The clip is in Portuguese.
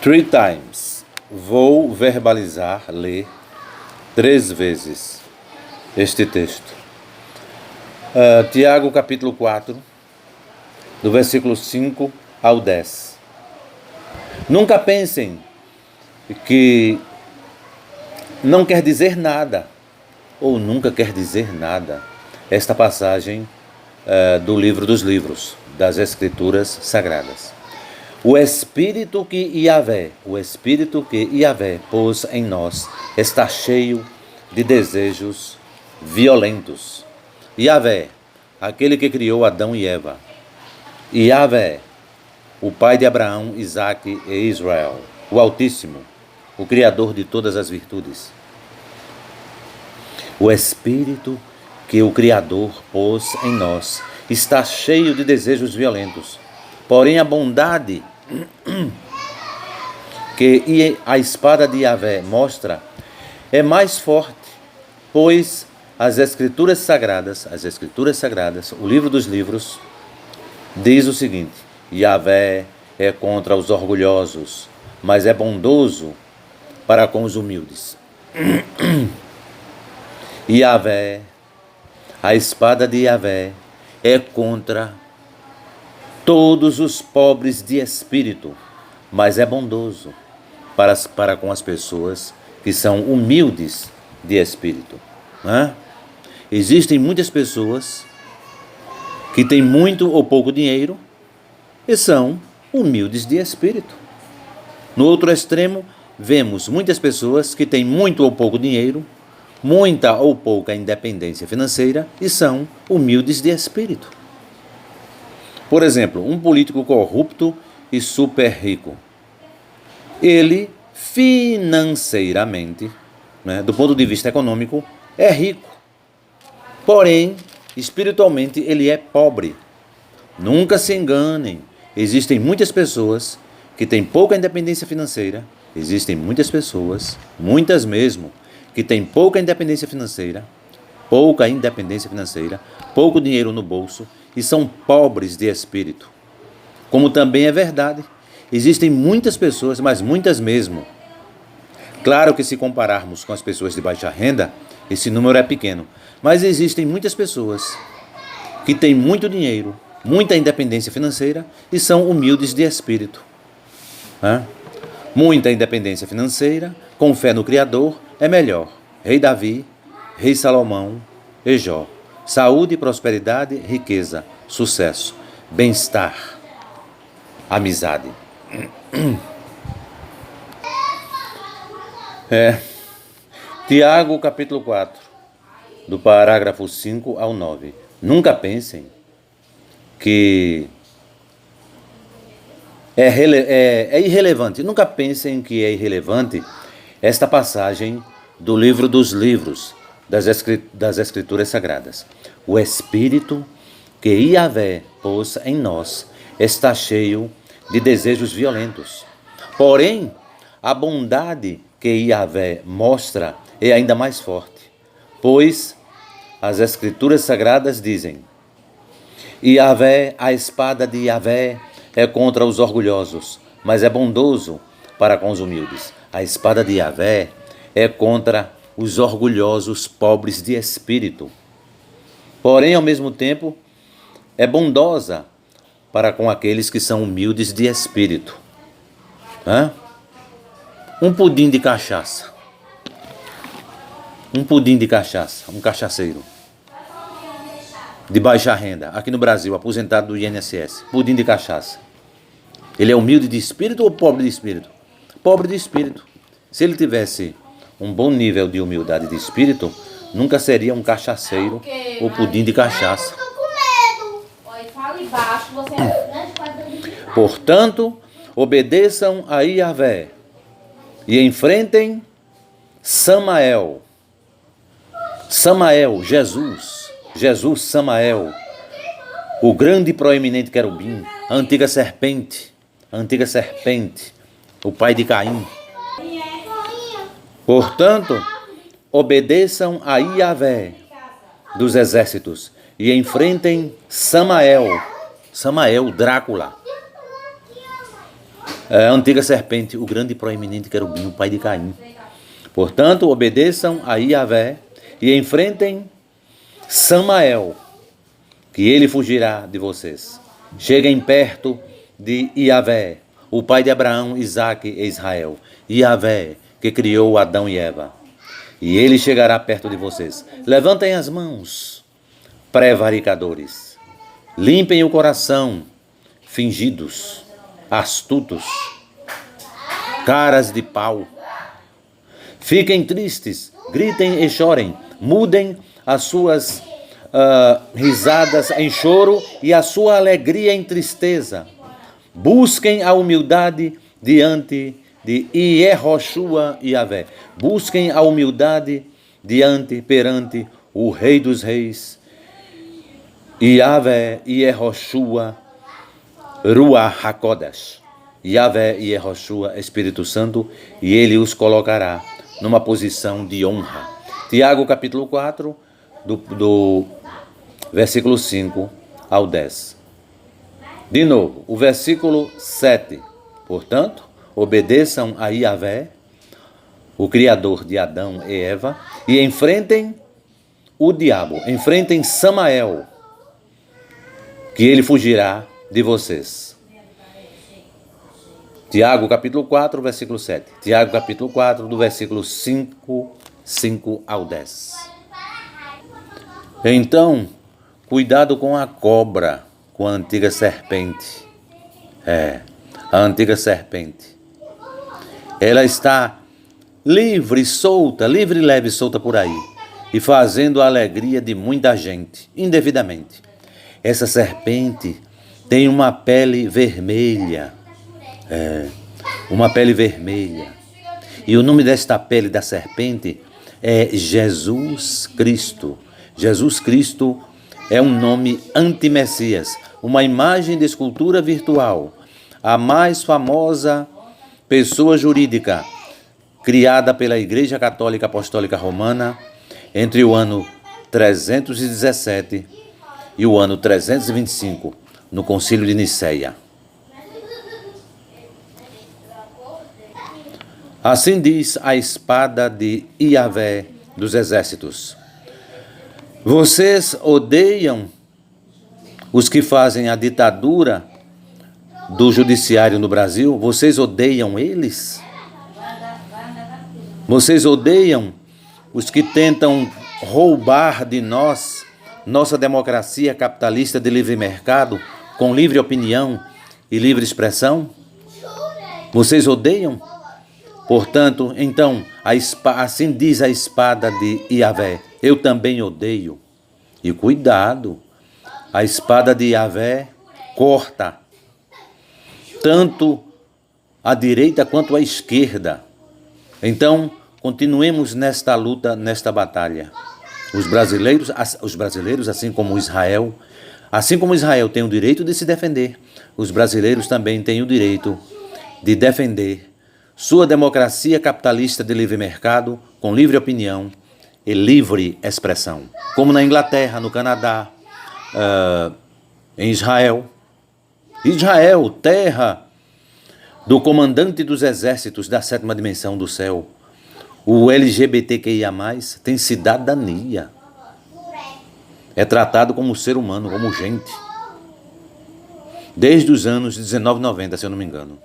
Three times. Vou verbalizar, ler 3 vezes este texto. Tiago capítulo 4, do versículo 5 ao 10. Nunca pensem que não quer dizer nada, ou nunca quer dizer nada, esta passagem do livro dos livros, das Escrituras Sagradas. O Espírito que Yahvé pôs em nós está cheio de desejos violentos. Yahvé, aquele que criou Adão e Eva. Yahvé, o pai de Abraão, Isaque e Israel. O Altíssimo, o Criador de todas as virtudes. O Espírito que o Criador pôs em nós está cheio de desejos violentos. Porém, a bondade que a espada de Yahvé mostra é mais forte, pois as Escrituras Sagradas, o livro dos livros, diz o seguinte: Yahvé é contra os orgulhosos, mas é bondoso para com os humildes. Yahvé, a espada de Yahvé é contra todos os pobres de espírito, mas é bondoso para com as pessoas que são humildes de espírito. Existem muitas pessoas que têm muito ou pouco dinheiro e são humildes de espírito. No outro extremo, vemos muitas pessoas que têm muito ou pouco dinheiro, muita ou pouca independência financeira e são humildes de espírito. Por exemplo, um político corrupto e super rico. Ele, financeiramente, do ponto de vista econômico, é rico. Porém, espiritualmente, ele é pobre. Nunca se enganem. Existem muitas pessoas que têm pouca independência financeira. Existem muitas pessoas, muitas mesmo, que têm pouca independência financeira, pouco dinheiro no bolso e são pobres de espírito. Como também é verdade, existem muitas pessoas, mas muitas mesmo. Claro que se compararmos com as pessoas de baixa renda, esse número é pequeno, mas existem muitas pessoas que têm muito dinheiro, muita independência financeira e são humildes de espírito. Muita independência financeira, com fé no Criador, é melhor. Rei Davi, Rei Salomão e Jó. Saúde, prosperidade, riqueza, sucesso, bem-estar, amizade. Tiago capítulo 4, do parágrafo 5 ao 9. Nunca pensem que é irrelevante. Nunca pensem que é irrelevante esta passagem do livro dos livros, das Escrituras Sagradas. O Espírito que Yahvé pôs em nós está cheio de desejos violentos. Porém, a bondade que Yahvé mostra é ainda mais forte, pois as Escrituras Sagradas dizem: Yahvé, a espada de Yahvé é contra os orgulhosos, mas é bondoso para com os humildes. A espada de Yahvé é contra os orgulhosos pobres de espírito. Porém, ao mesmo tempo, é bondosa para com aqueles que são humildes de espírito. Um pudim de cachaça. Um cachaceiro de baixa renda, aqui no Brasil, aposentado do INSS. Pudim de cachaça. Ele é humilde de espírito ou pobre de espírito? Pobre de espírito. Se ele tivesse um bom nível de humildade de espírito, nunca seria um cachaceiro ou pudim de cachaça. Portanto, obedeçam a Yahvé e enfrentem Samael, Samael, o grande e proeminente querubim, a antiga serpente, o pai de Caim. Portanto, obedeçam a Yahvé dos exércitos e enfrentem Samael, Drácula, a antiga serpente, o grande e proeminente querubim, o pai de Caim. Portanto, obedeçam a Yahvé e enfrentem Samael, que ele fugirá de vocês. Cheguem perto de Yahvé, o pai de Abraão, Isaque e Israel. Yahvé, que criou Adão e Eva. E ele chegará perto de vocês. Levantem as mãos, prevaricadores. Limpem o coração, fingidos, astutos, caras de pau. Fiquem tristes, gritem e chorem. Mudem as suas risadas em choro e a sua alegria em tristeza. Busquem a humildade diante de Yehoshua e Yahvé. Busquem a humildade perante o Rei dos Reis, Yahvé e Yehoshua, Ruach HaKodesh. Yahvé e Yehoshua, Espírito Santo, e ele os colocará numa posição de honra. Tiago capítulo 4, do versículo 5 ao 10. De novo, o versículo 7. Portanto, obedeçam a Yahvé, o Criador de Adão e Eva, e enfrentem o diabo, enfrentem Samael, que ele fugirá de vocês. Tiago capítulo 4, versículo 7. Tiago capítulo 4, do versículo 5 ao 10. Então, cuidado com a cobra, com a antiga serpente. A antiga serpente. Ela está livre, solta, livre, leve, solta por aí, e fazendo a alegria de muita gente, indevidamente. Essa serpente tem uma pele vermelha, uma pele vermelha. E o nome desta pele da serpente é Jesus Cristo. Jesus Cristo é um nome anti-Messias, uma imagem de escultura virtual, a mais famosa pessoa jurídica criada pela Igreja Católica Apostólica Romana entre o ano 317 e o ano 325, no Concílio de Nicéia. Assim diz a espada de Yahvé dos exércitos: vocês odeiam os que fazem a ditadura do judiciário no Brasil? Vocês odeiam eles? Vocês odeiam os que tentam roubar de nós nossa democracia capitalista de livre mercado, com livre opinião e livre expressão? Vocês odeiam? Portanto, então, assim diz a espada de Yahvé: eu também odeio. E cuidado, a espada de Yahvé corta tanto a direita quanto a esquerda. Então, continuemos nesta luta, nesta batalha. Os brasileiros, assim como Israel tem o direito de se defender, os brasileiros também têm o direito de defender sua democracia capitalista de livre mercado, com livre opinião e livre expressão. Como na Inglaterra, no Canadá, em Israel. Israel, terra do comandante dos exércitos da sétima dimensão do céu. O LGBTQIA+, tem cidadania. É tratado como ser humano, como gente. Desde os anos de 1990, se eu não me engano.